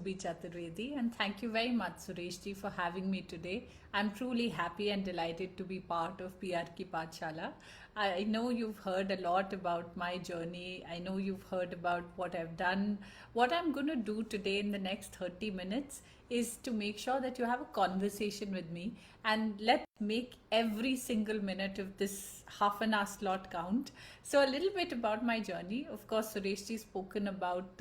Subi Chaturvedi, and thank you very much, Sureshji, for having me today. I'm truly happy and delighted to be part of PR Ki Paathsala. I know you've heard a lot about my journey. I know you've heard about what I've done. What I'm going to do today in the next 30 minutes is to make sure that you have a conversation with me, and let's make every single minute of this half an hour slot count. So a little bit about my journey. Of course, Sureshji spoken about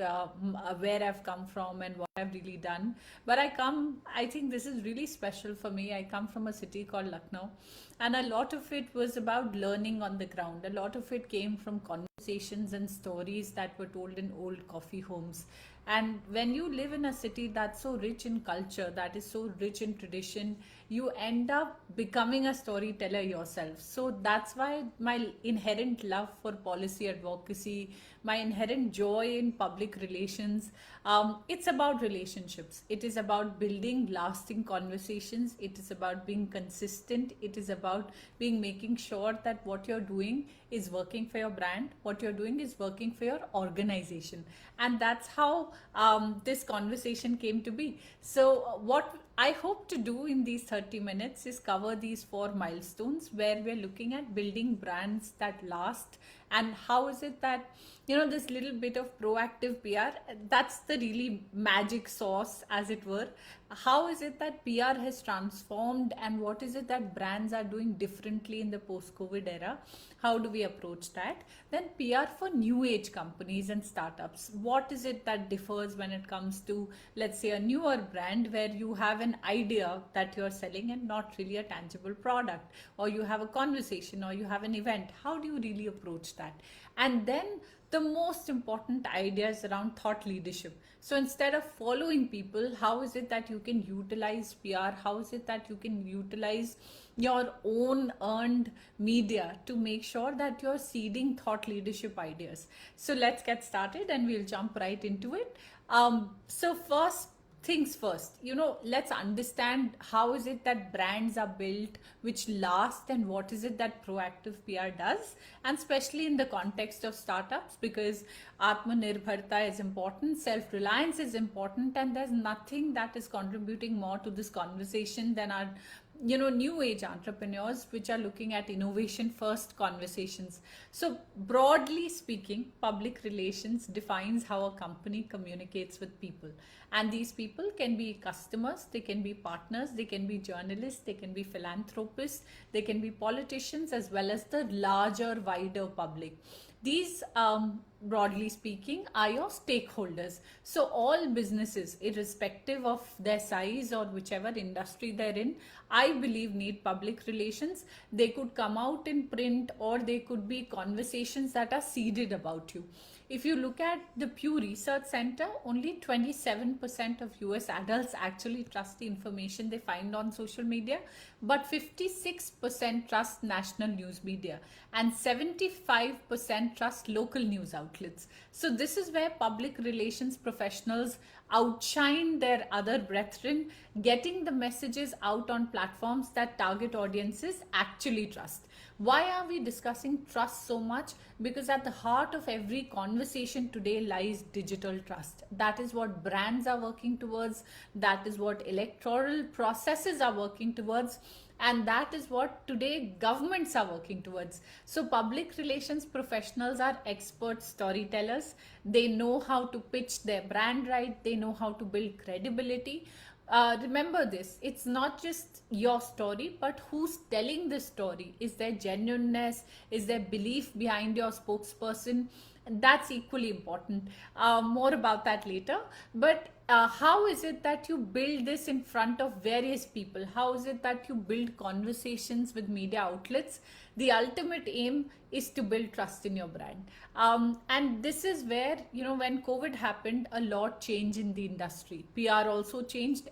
where I've come from and what I've really done. But I think this is really special for me. I come from a city called Lucknow, and a lot of it was about learning on the ground. A lot of it came from conversations and stories that were told in old coffee homes. And when you live in a city that's so rich in culture, that is so rich in tradition, you end up becoming a storyteller yourself. So that's why my inherent love for policy advocacy, my inherent joy in public relations, it's about relationships. It is about building lasting conversations. It is about being consistent. It is about making sure that what you're doing is working for your brand, what you're doing is working for your organization. And that's how this conversation came to be. So what I hope to do in these 30 minutes is cover these 4 milestones where we're looking at building brands that last, and how is it that this little bit of proactive PR, that's the really magic sauce, as it were. How is it that PR has transformed, and what is it that brands are doing differently in the post-COVID era? How do we approach that? Then PR for new age companies and startups. What is it that differs when it comes to, let's say, a newer brand where you have an idea that you're selling and not really a tangible product, or you have a conversation, or you have an event? How do you really approach that? And then the most important ideas around thought leadership. So instead of following people, how is it that you can utilize PR? How is it that you can utilize your own earned media to make sure that you're seeding thought leadership ideas? So let's get started and we'll jump right into it. So first things first, let's understand how is it that brands are built which last, and what is it that proactive PR does, and especially in the context of startups, because Atmanirbharta is important, self-reliance is important, and there's nothing that is contributing more to this conversation than our new age entrepreneurs which are looking at innovation first conversations. So broadly speaking, public relations defines how a company communicates with people, and these people can be customers, they can be partners, they can be journalists, they can be philanthropists, they can be politicians, as well as the larger wider public. These, broadly speaking, are your stakeholders. So all businesses, irrespective of their size or whichever industry they're in, I believe need public relations. They could come out in print, or they could be conversations that are seeded about you. If you look at the Pew Research Center, only 27% of US adults actually trust the information they find on social media, but 56% trust national news media, and 75% trust local news outlets. So this is where public relations professionals outshine their other brethren, getting the messages out on platforms that target audiences actually trust. Why are we discussing trust so much? Because at the heart of every conversation today lies digital trust. That is what brands are working towards. That is what electoral processes are working towards. And that is what today governments are working towards. So public relations professionals are expert storytellers. They know how to pitch their brand right. They know how to build credibility. Remember this, it's not just your story, but who's telling the story. Is there genuineness? Is there belief behind your spokesperson? That's equally important. More about that later. But how is it that you build this in front of various people? How is it that you build conversations with media outlets? The ultimate aim is to build trust in your brand. And this is where, when COVID happened, a lot changed in the industry. PR also changed.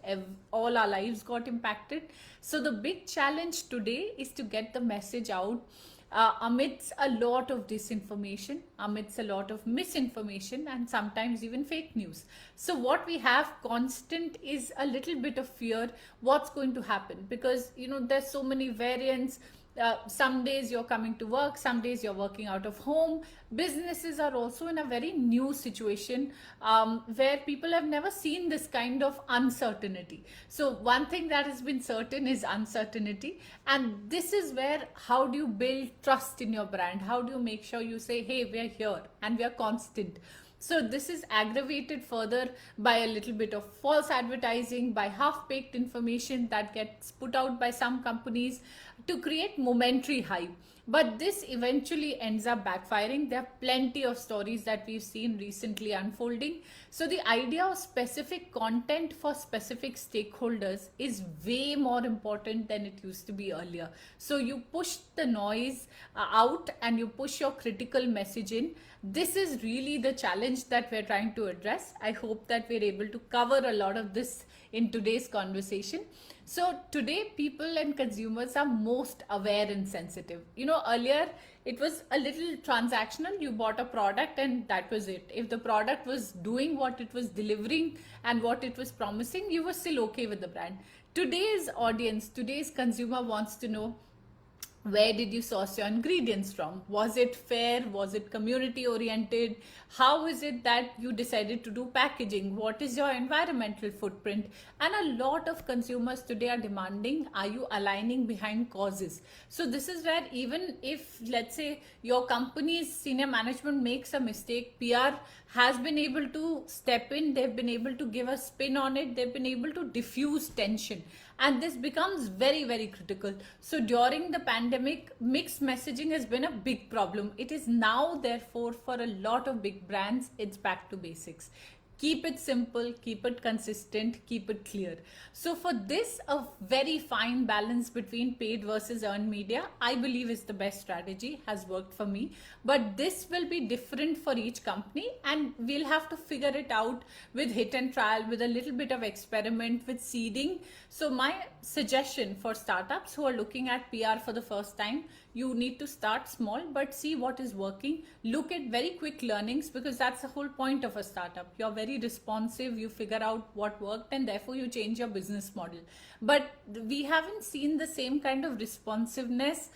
All our lives got impacted. So the big challenge today is to get the message out amidst a lot of disinformation, amidst a lot of misinformation, and sometimes even fake news. So what we have constant is a little bit of fear. What's going to happen? Because there's so many variants. Some days you're coming to work, some days you're working out of home. Businesses are also in a very new situation, where people have never seen this kind of uncertainty. So one thing that has been certain is uncertainty, and this is where, how do you build trust in your brand? How do you make sure you say, hey, we are here and we are constant? So this is aggravated further by a little bit of false advertising, by half-baked information that gets put out by some companies to create momentary hype. But this eventually ends up backfiring. There are plenty of stories that we've seen recently unfolding. So the idea of specific content for specific stakeholders is way more important than it used to be earlier. So you push the noise out and you push your critical message in. This is really the challenge that we're trying to address. I hope that we're able to cover a lot of this in today's conversation. So today, people and consumers are most aware and sensitive. Earlier it was a little transactional. You bought a product and that was it. If the product was doing what it was delivering and what it was promising, you were still okay with the brand. Today's audience, today's consumer wants to know, where did you source your ingredients from? Was it fair? Was it community oriented? How is it that you decided to do packaging? What is your environmental footprint? And a lot of consumers today are demanding, are you aligning behind causes? So this is where, even if, let's say, your company's senior management makes a mistake, PR has been able to step in. They've been able to give a spin on it. They've been able to diffuse tension. And this becomes very, very critical. So during the pandemic, mixed messaging has been a big problem. It is now, therefore, for a lot of big brands, it's back to basics. Keep it simple, keep it consistent, keep it clear. So for this, a very fine balance between paid versus earned media, I believe, is the best strategy, has worked for me. But this will be different for each company, and we'll have to figure it out with hit and trial, with a little bit of experiment, with seeding. So my suggestion for startups who are looking at PR for the first time, you need to start small, but see what is working. Look at very quick learnings, because that's the whole point of a startup. You're very responsive, you figure out what worked, and therefore you change your business model. But we haven't seen the same kind of responsiveness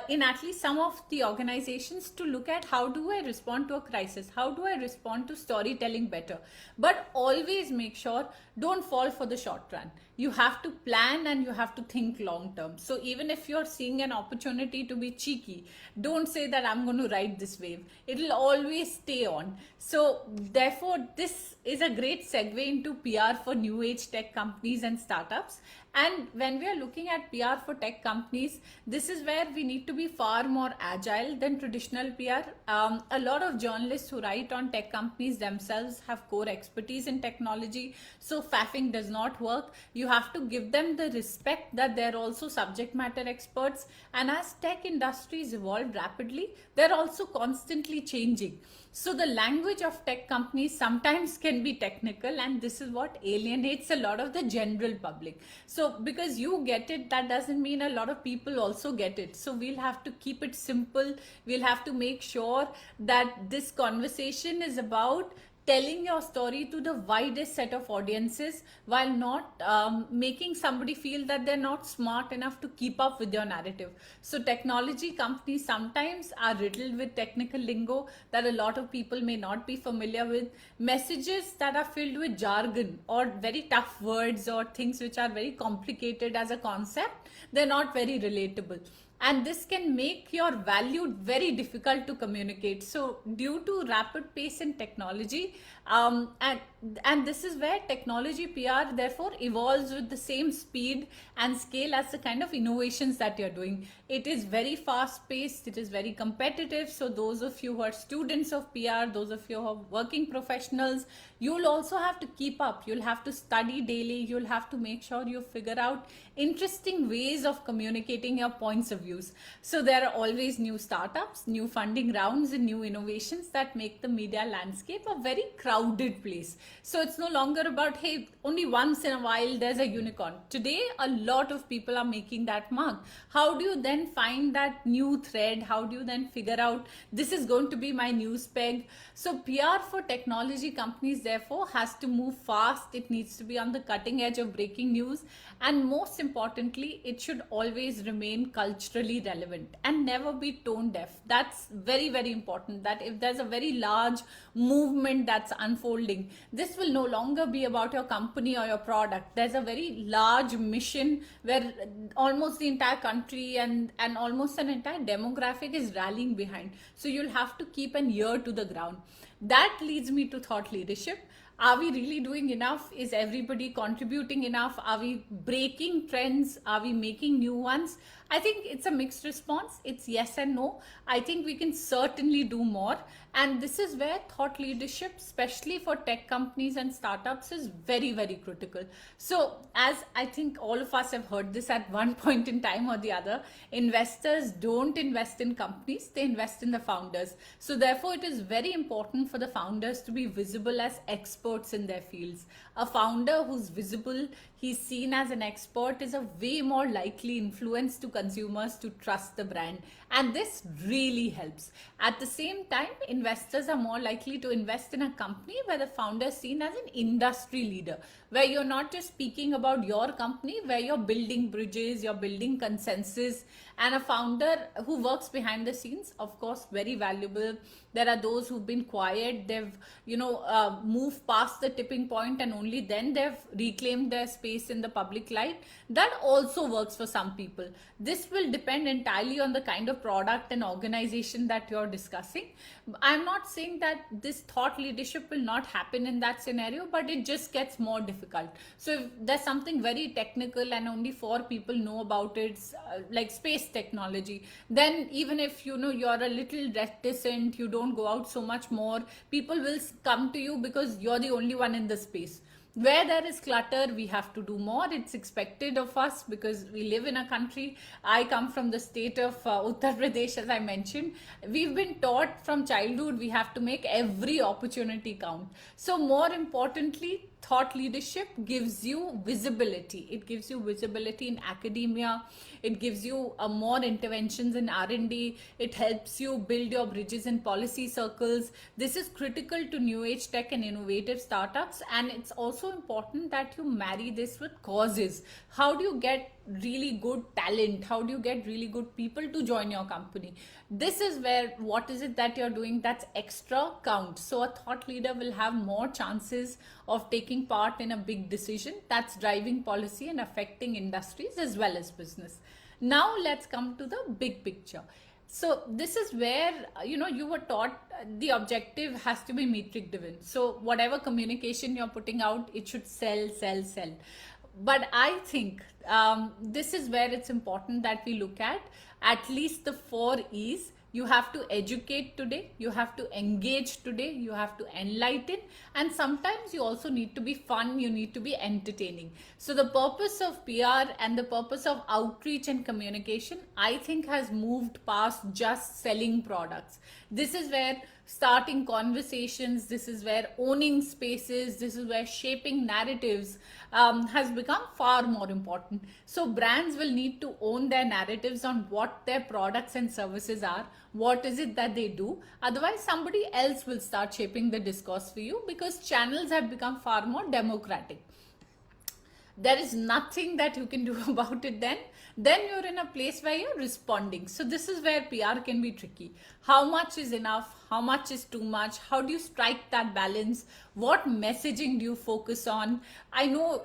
in at least some of the organizations to look at, how do I respond to a crisis? How do I respond to storytelling better? But always make sure, don't fall for the short run. You have to plan and you have to think long term. So even if you're seeing an opportunity to be cheeky, don't say that I'm going to ride this wave. It'll always stay on. So therefore, this is a great segue into PR for new age tech companies and startups. And when we are looking at PR for tech companies, this is where we need to be far more agile than traditional PR. A lot of journalists who write on tech companies themselves have core expertise in technology. So faffing does not work. You have to give them the respect that they're also subject matter experts. And as tech industries evolve rapidly, they're also constantly changing. So the language of tech companies sometimes can be technical, and this is what alienates a lot of the general public. So because you get it, that doesn't mean a lot of people also get it. So we'll have to keep it simple. We'll have to make sure that this conversation is about telling your story to the widest set of audiences, while not making somebody feel that they're not smart enough to keep up with your narrative. So technology companies sometimes are riddled with technical lingo that a lot of people may not be familiar with, messages that are filled with jargon or very tough words or things which are very complicated as a concept. They're not very relatable. And this can make your value very difficult to communicate. So due to rapid pace in technology, and this is where technology PR therefore evolves with the same speed and scale as the kind of innovations that you're doing. It is very fast paced, it is very competitive. So those of you who are students of PR, those of you who are working professionals, you'll also have to keep up. You'll have to study daily. You'll have to make sure you figure out interesting ways of communicating your points of views. So there are always new startups, new funding rounds, and new innovations that make the media landscape a very crowded crowded place. So it's no longer about, hey, only once in a while there's a unicorn. Today, a lot of people are making that mark. How do you then find that new thread? How do you then figure out this is going to be my news peg? So PR for technology companies therefore has to move fast. It needs to be on the cutting edge of breaking news, and most importantly, it should always remain culturally relevant and never be tone deaf. That's very, very important, that if there's a very large movement that's unfolding, this will no longer be about your company or your product. There's a very large mission where almost the entire country and almost an entire demographic is rallying behind. So you'll have to keep an ear to the ground. That leads me to thought leadership. Are we really doing enough? Is everybody contributing enough? Are we breaking trends? Are we making new ones? I think it's a mixed response. It's yes and no. I think we can certainly do more. And this is where thought leadership, especially for tech companies and startups, is very, very critical. So as I think all of us have heard this at one point in time or the other, investors don't invest in companies, they invest in the founders. So therefore, it is very important for the founders to be visible as experts in their fields. A founder who's visible, he's seen as an expert, is a way more likely influence to consumers to trust the brand. And this really helps. At the same time, investors are more likely to invest in a company where the founder is seen as an industry leader, where you're not just speaking about your company, where you're building bridges, you're building consensus. And a founder who works behind the scenes, of course, very valuable. There are those who've been quiet, they've moved past the tipping point, and only then they've reclaimed their space in the public light. That also works for some people. This will depend entirely on the kind of product and organization that you're discussing. I'm not saying that this thought leadership will not happen in that scenario, but it just gets more difficult. So if there's something very technical and only 4 people know about it, like space technology, then even if you're a little reticent, you don't go out so much more, people will come to you because you're the only one in the space. Where there is clutter, we have to do more. It's expected of us because we live in a country. I come from the state of Uttar Pradesh, as I mentioned. We've been taught from childhood we have to make every opportunity count. So more importantly, thought leadership gives you visibility. It gives you visibility in academia. It gives you more interventions in R&D. It helps you build your bridges in policy circles. This is critical to new age tech and innovative startups. And it's also important that you marry this with causes. How do you get really good talent? How do you get really good people to join your company? This is where what is it that you're doing that's extra counts. So a thought leader will have more chances of taking part in a big decision that's driving policy and affecting industries as well as business. Now let's come to the big picture. So this is where, you were taught the objective has to be metric driven. So whatever communication you're putting out, it should sell. But I think this is where it's important that we look at least the 4 E's. You have to educate today, you have to engage today, you have to enlighten, and sometimes you also need to be fun, you need to be entertaining. So the purpose of PR and the purpose of outreach and communication, I think, has moved past just selling products. This is where starting conversations, this is where owning spaces, this is where shaping narratives has become far more important. So brands will need to own their narratives on what their products and services are, what is it that they do. Otherwise, somebody else will start shaping the discourse for you because channels have become far more democratic. There is nothing that you can do about it then you're in a place where you're responding. So this is where PR can be tricky. How much is enough? How much is too much? How do you strike that balance? What messaging do you focus on? I know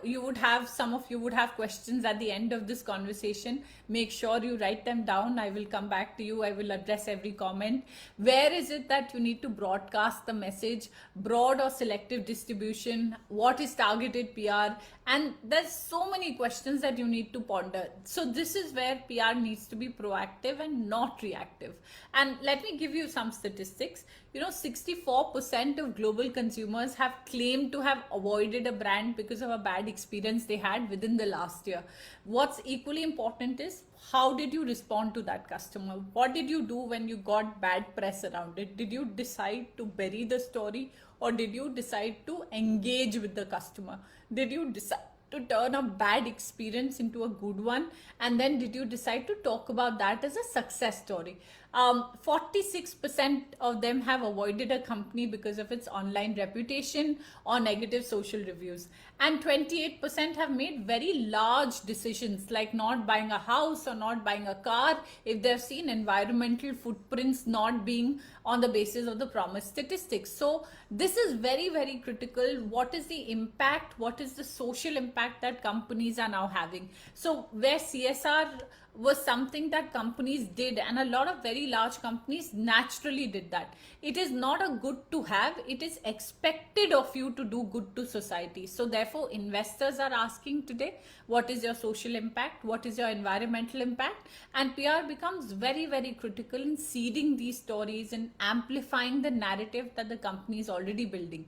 some of you would have questions at the end of this conversation. Make sure you write them down. I will come back to you. I will address every comment. Where is it that you need to broadcast the message? Broad or selective distribution? What is targeted PR? And there's so many questions that you need to ponder. So this is where PR needs to be proactive and not reactive. And let me give you some statistics. statistics, 64% of global consumers have claimed to have avoided a brand because of a bad experience they had within the last year. What's equally important is, how did you respond to that customer? What did you do when you got bad press around it? Did you decide to bury the story, or did you decide to engage with the customer? Did you decide to turn a bad experience into a good one? And then did you decide to talk about that as a success story? 46% of them have avoided a company because of its online reputation or negative social reviews. And 28% have made very large decisions like not buying a house or not buying a car if they've seen environmental footprints not being on the basis of the promised statistics. So this is very, very critical. What is the impact? What is the social impact that companies are now having? So where CSR was something that companies did, and a lot of very large companies naturally did that. It is not a good to have, it is expected of you to do good to society. So therefore investors are asking today, what is your social impact? What is your environmental impact? And PR becomes very, very critical in seeding these stories and amplifying the narrative that the company is already building.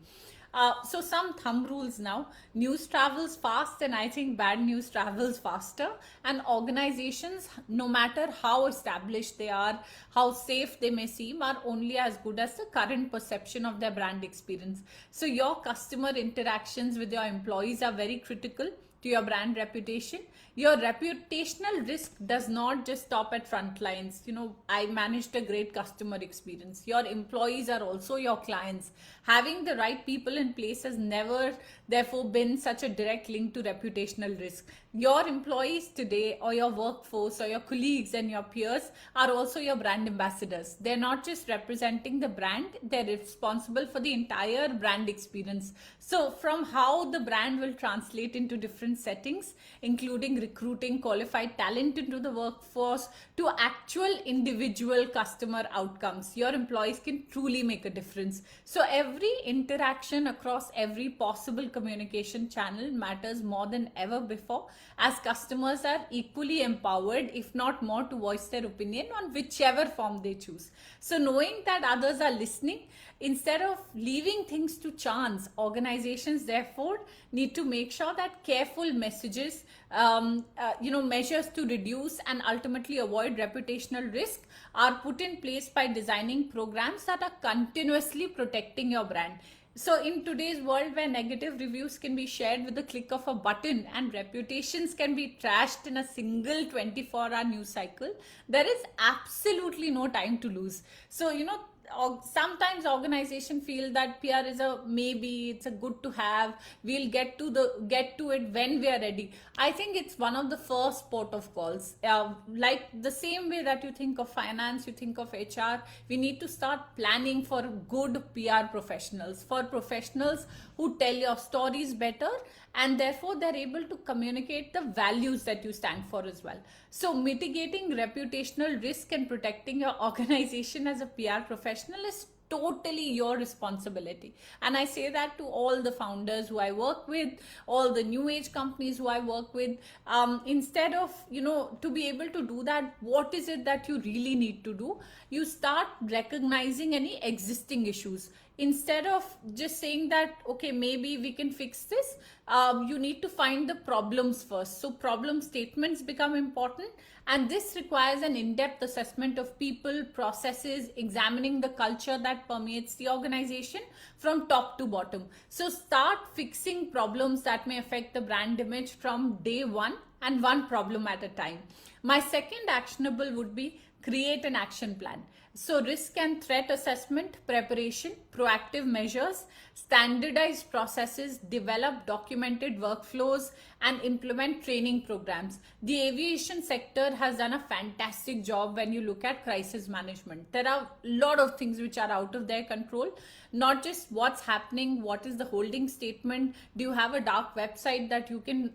So some thumb rules now. News travels fast, and I think bad news travels faster. And organizations, no matter how established they are, how safe they may seem, are only as good as the current perception of their brand experience. So your customer interactions with your employees are very critical to your brand reputation. Your reputational risk does not just stop at front lines. I managed a great customer experience. Your employees are also your clients. Having the right people in place has never, therefore, been such a direct link to reputational risk. Your employees today, or your workforce, or your colleagues and your peers, are also your brand ambassadors. They're not just representing the brand, they're responsible for the entire brand experience. So from how the brand will translate into different settings, including recruiting qualified talent into the workforce, to actual individual customer outcomes, your employees can truly make a difference. So every interaction across every possible communication channel matters more than ever before, as customers are equally empowered, if not more, to voice their opinion on whichever form they choose. So knowing that others are listening, instead of leaving things to chance, organizations therefore need to make sure that careful messages, measures to reduce and ultimately avoid reputational risk are put in place by designing programs that are continuously protecting your brand. So in today's world, where negative reviews can be shared with the click of a button and reputations can be trashed in a single 24-hour news cycle, there is absolutely no time to lose. So, sometimes organizations feel that PR is a maybe, it's a good to have, we'll get to it when we are ready. I think it's one of the first port of calls. Like the same way that you think of finance, you think of HR, we need to start planning for good PR professionals, for professionals who tell your stories better, and therefore they're able to communicate the values that you stand for as well. So mitigating reputational risk and protecting your organization as a PR professional is totally your responsibility. And I say that to all the founders who I work with, all the new age companies who I work with. Instead of, to be able to do that, what is it that you really need to do? You start recognizing any existing issues. Instead of just saying that, okay, maybe we can fix this, you need to find the problems first. So problem statements become important, and this requires an in-depth assessment of people, processes, examining the culture that permeates the organization from top to bottom. So start fixing problems that may affect the brand image from day one, and one problem at a time. My second actionable would be create an action plan. So risk and threat assessment, preparation, proactive measures, standardized processes, develop documented workflows, and implement training programs. The aviation sector has done a fantastic job when you look at crisis management. There are a lot of things which are out of their control, not just what's happening, what is the holding statement, do you have a dark website that you can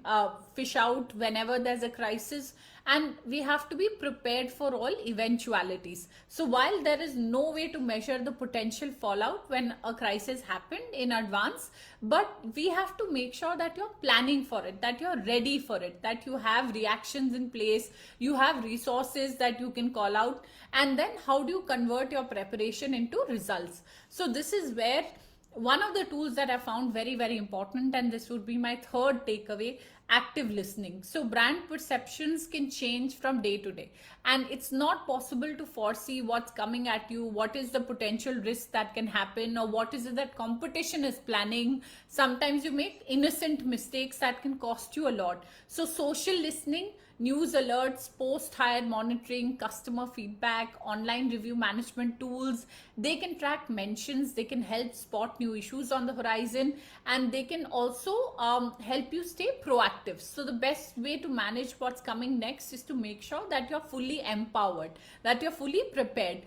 fish out whenever there's a crisis, and we have to be prepared for all eventualities. So while while there is no way to measure the potential fallout when a crisis happened in advance, but we have to make sure that you're planning for it, that you're ready for it, that you have reactions in place, you have resources that you can call out, and then how do you convert your preparation into results. So this is where one of the tools that I found very, very important, and this would be my third takeaway, active listening. So brand perceptions can change from day to day, and it's not possible to foresee what's coming at you, what is the potential risk that can happen, or what is it that competition is planning. Sometimes you make innocent mistakes that can cost you a lot. So social listening, news alerts, post-hire monitoring, customer feedback, online review management tools, they can track mentions, they can help spot new issues on the horizon, and they can also help you stay proactive. So the best way to manage what's coming next is to make sure that you're fully empowered, that you're fully prepared.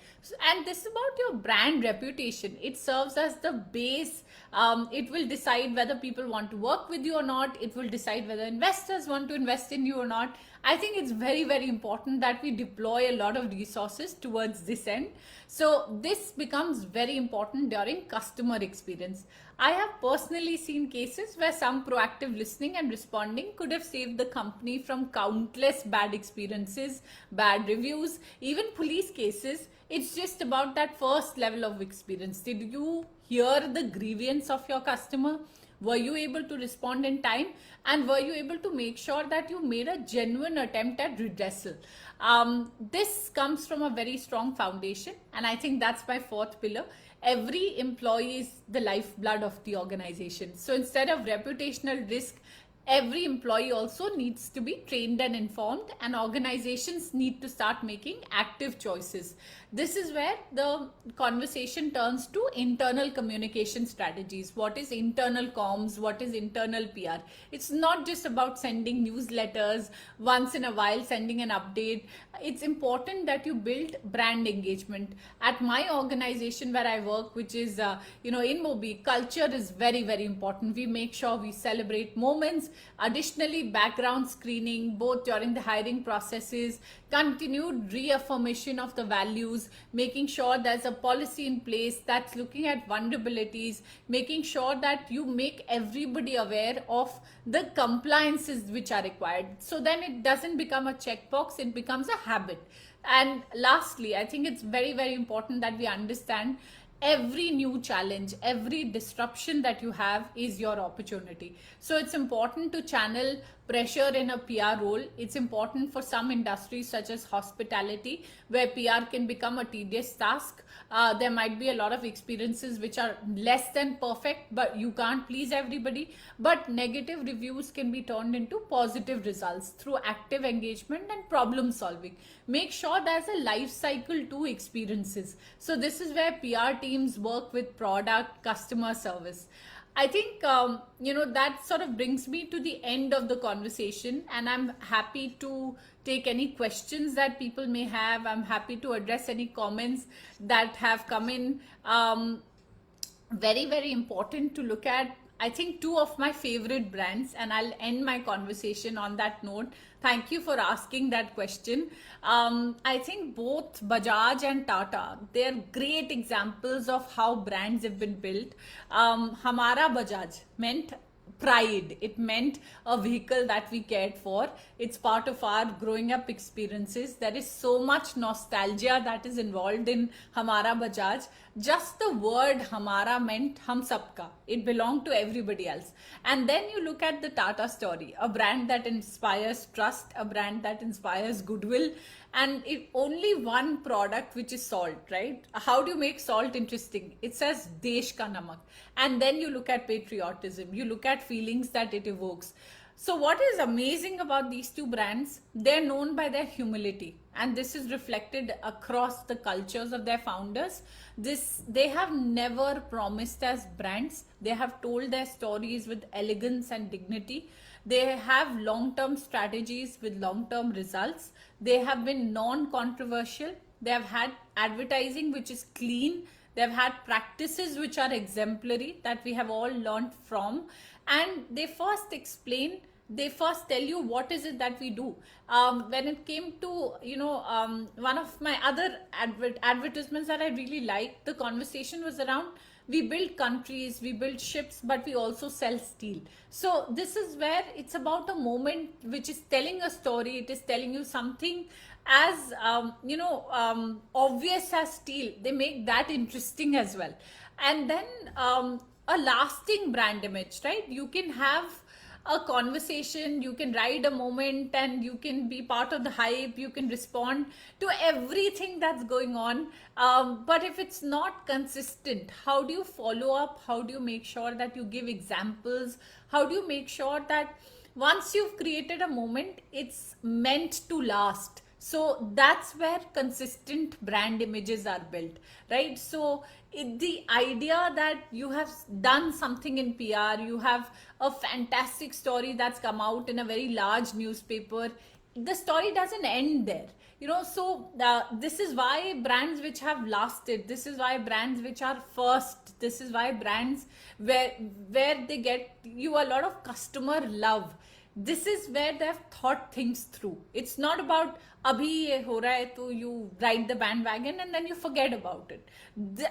And this is about your brand reputation. It serves as the base. It will decide whether people want to work with you or not. It will decide whether investors want to invest in you or not. I think it's very, very important that we deploy a lot of resources towards this end. So this becomes very important during customer experience. I have personally seen cases where some proactive listening and responding could have saved the company from countless bad experiences, bad reviews, even police cases. It's just about that first level of experience. Did you hear the grievance of your customer? Were you able to respond in time? And were you able to make sure that you made a genuine attempt at redressal? This comes from a very strong foundation. And I think that's my fourth pillar. Every employee is the lifeblood of the organization. So instead of reputational risk, every employee also needs to be trained and informed, and organizations need to start making active choices. This is where the conversation turns to internal communication strategies. What is internal comms? What is internal PR? It's not just about sending newsletters, once in a while sending an update. It's important that you build brand engagement. At my organization where I work, which is in Mobi, culture is very, very important. We make sure we celebrate moments. Additionally, background screening, both during the hiring processes, continued reaffirmation of the values, making sure there's a policy in place that's looking at vulnerabilities, making sure that you make everybody aware of the compliances which are required. So then it doesn't become a checkbox, it becomes a habit. And lastly, I think it's very, very important that we understand every new challenge, every disruption that you have is your opportunity. So it's important to channel pressure in a PR role. It's important for some industries such as hospitality, where PR can become a tedious task. There might be a lot of experiences which are less than perfect, but you can't please everybody. But negative reviews can be turned into positive results through active engagement and problem solving. Make sure there's a life cycle to experiences. So this is where PR teams work with product, customer service. I think, that sort of brings me to the end of the conversation, and I'm happy to take any questions that people may have. I'm happy to address any comments that have come in. Very, very important to look at, I think, two of my favorite brands, and I'll end my conversation on that note. Thank you for asking that question. I think both Bajaj and Tata, they're great examples of how brands have been built. Hamara Bajaj meant pride. It meant a vehicle that we cared for. It's part of our growing up experiences. There is so much nostalgia that is involved in Hamara Bajaj. Just the word Hamara meant hum sabka. It belonged to everybody else. And then you look at the Tata story, a brand that inspires trust, a brand that inspires goodwill, and it only one product, which is salt, right? How do you make salt interesting? It says Desh ka namak. And then you look at patriotism, you look at feelings that it evokes. So what is amazing about these two brands, they're known by their humility, and this is reflected across the cultures of their founders. They have never promised as brands. They have told their stories with elegance and dignity. They have long-term strategies with long-term results. They have been non-controversial. They have had advertising which is clean. They've had practices which are exemplary that we have all learned from. And they first explain they first tell you what is it that we do. When it came to, one of my other advertisements that I really liked, the conversation was around, we build countries, we build ships, but we also sell steel. So this is where it's about a moment which is telling a story. It is telling you something as obvious as steel. They make that interesting as well. And then a lasting brand image, right? You can have a conversation, you can ride a moment, and you can be part of the hype, you can respond to everything that's going on. But if it's not consistent, how do you follow up? How do you make sure that you give examples? How do you make sure that once you've created a moment, it's meant to last? So that's where consistent brand images are built, right? So the idea that you have done something in PR, you have a fantastic story that's come out in a very large newspaper, the story doesn't end there. So this is why brands which have lasted, this is why brands which are first, this is why brands where they get you a lot of customer love. This is where they've thought things through. It's not about abhi ye ho raha hai, so you ride the bandwagon and then you forget about it.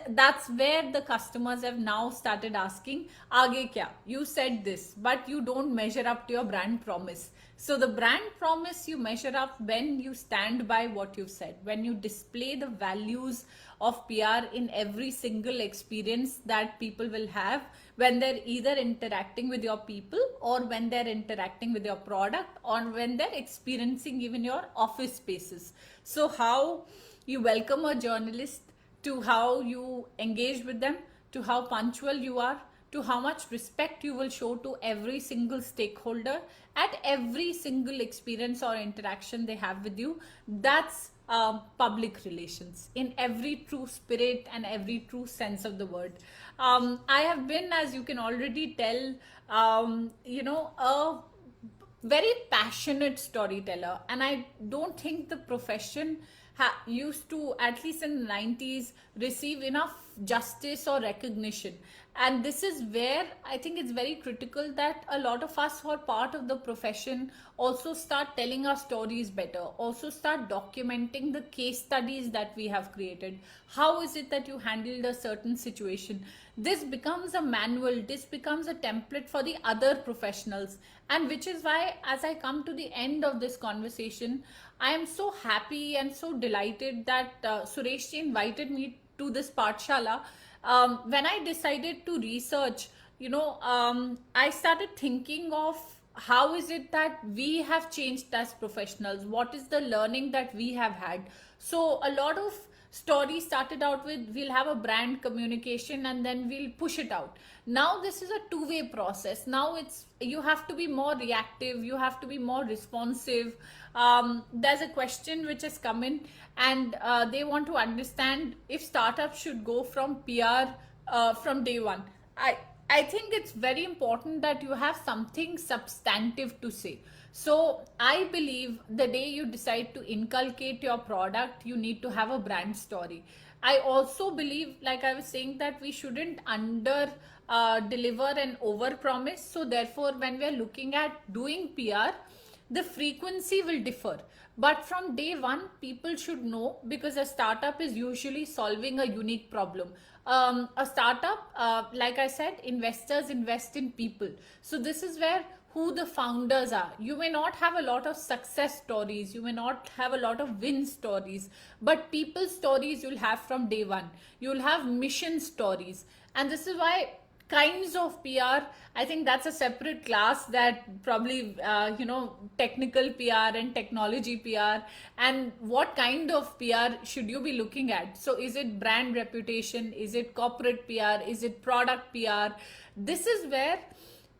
That's where the customers have now started asking, aage kya? You said this, but you don't measure up to your brand promise. So the brand promise you measure up when you stand by what you've said, when you display the values of PR in every single experience that people will have when they're either interacting with your people, or when they're interacting with your product, or when they're experiencing even your office spaces. So how you welcome a journalist, to how you engage with them, to how punctual you are, to how much respect you will show to every single stakeholder at every single experience or interaction they have with you. That's public relations in every true spirit and every true sense of the word. I have been, as you can already tell, a very passionate storyteller, and I don't think the profession used to, at least in the 90s, receive enough justice or recognition. And this is where I think it's very critical that a lot of us who are part of the profession also start telling our stories better, also start documenting the case studies that we have created. How is it that you handled a certain situation? This becomes a manual, this becomes a template for the other professionals. And which is why, as I come to the end of this conversation, I am so happy and so delighted that Suresh ji invited me to this Paathsala. When I decided to research, I started thinking of how is it that we have changed as professionals? What is the learning that we have had? So a lot of stories started out with, we'll have a brand communication and then we'll push it out. Now this is a two-way process. Now you have to be more reactive, you have to be more responsive. There's a question which has come in, and they want to understand if startups should go from PR from day one. I think it's very important that you have something substantive to say. So I believe the day you decide to inculcate your product, you need to have a brand story. I also believe, like I was saying, that we shouldn't under deliver and over promise. So therefore, when we are looking at doing PR, the frequency will differ. But from day one, people should know, because a startup is usually solving a unique problem. A startup, like I said, investors invest in people. So this is where who the founders are. You may not have a lot of success stories, you may not have a lot of win stories, but people stories you'll have from day one. You'll have mission stories. And this is why kinds of PR, I think that's a separate class, that probably, technical PR and technology PR, and what kind of PR should you be looking at? So is it brand reputation? Is it corporate PR? Is it product PR? This is where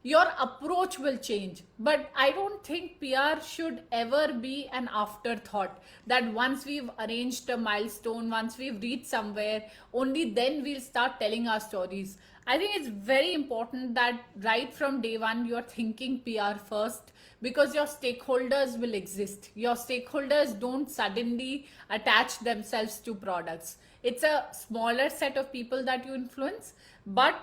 your approach will change. But I don't think PR should ever be an afterthought, that once we've arranged a milestone, once we've reached somewhere, only then we'll start telling our stories. I think it's very important that right from day one, you're thinking PR first, because your stakeholders will exist. Your stakeholders don't suddenly attach themselves to products. It's a smaller set of people that you influence, but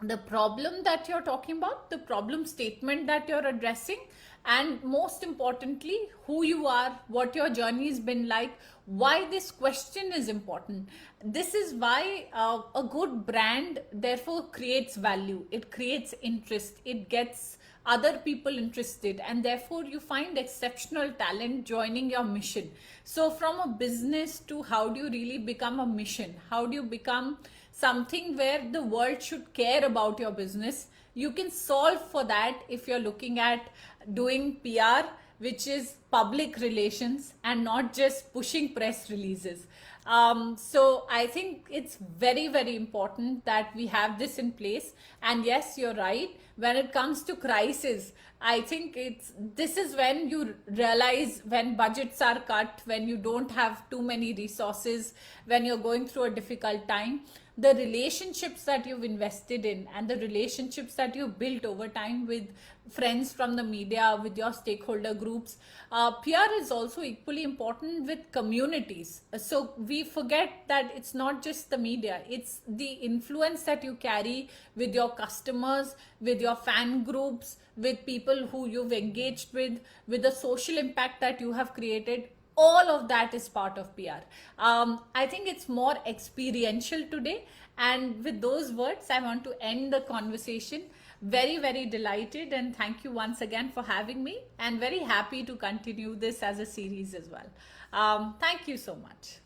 the problem that you're talking about, the problem statement that you're addressing, and most importantly, who you are, what your journey has been like, why this question is important. This is why a good brand therefore creates value, it creates interest, it gets other people interested, and therefore you find exceptional talent joining your mission. So from a business to how do you really become a mission, how do you become something where the world should care about your business, you can solve for that if you're looking at doing PR, which is public relations, and not just pushing press releases. So I think it's very, very important that we have this in place. And yes, you're right. When it comes to crisis, I think this is when you realize, when budgets are cut, when you don't have too many resources, when you're going through a difficult time, the relationships that you've invested in and the relationships that you've built over time with friends from the media, with your stakeholder groups. PR is also equally important with communities. So we forget that it's not just the media, it's the influence that you carry with your customers, with your fan groups, with people who you've engaged with the social impact that you have created. All of that is part of PR. I think it's more experiential today. And with those words, I want to end the conversation. Very, very delighted, and thank you once again for having me, and very happy to continue this as a series as well. Thank you so much.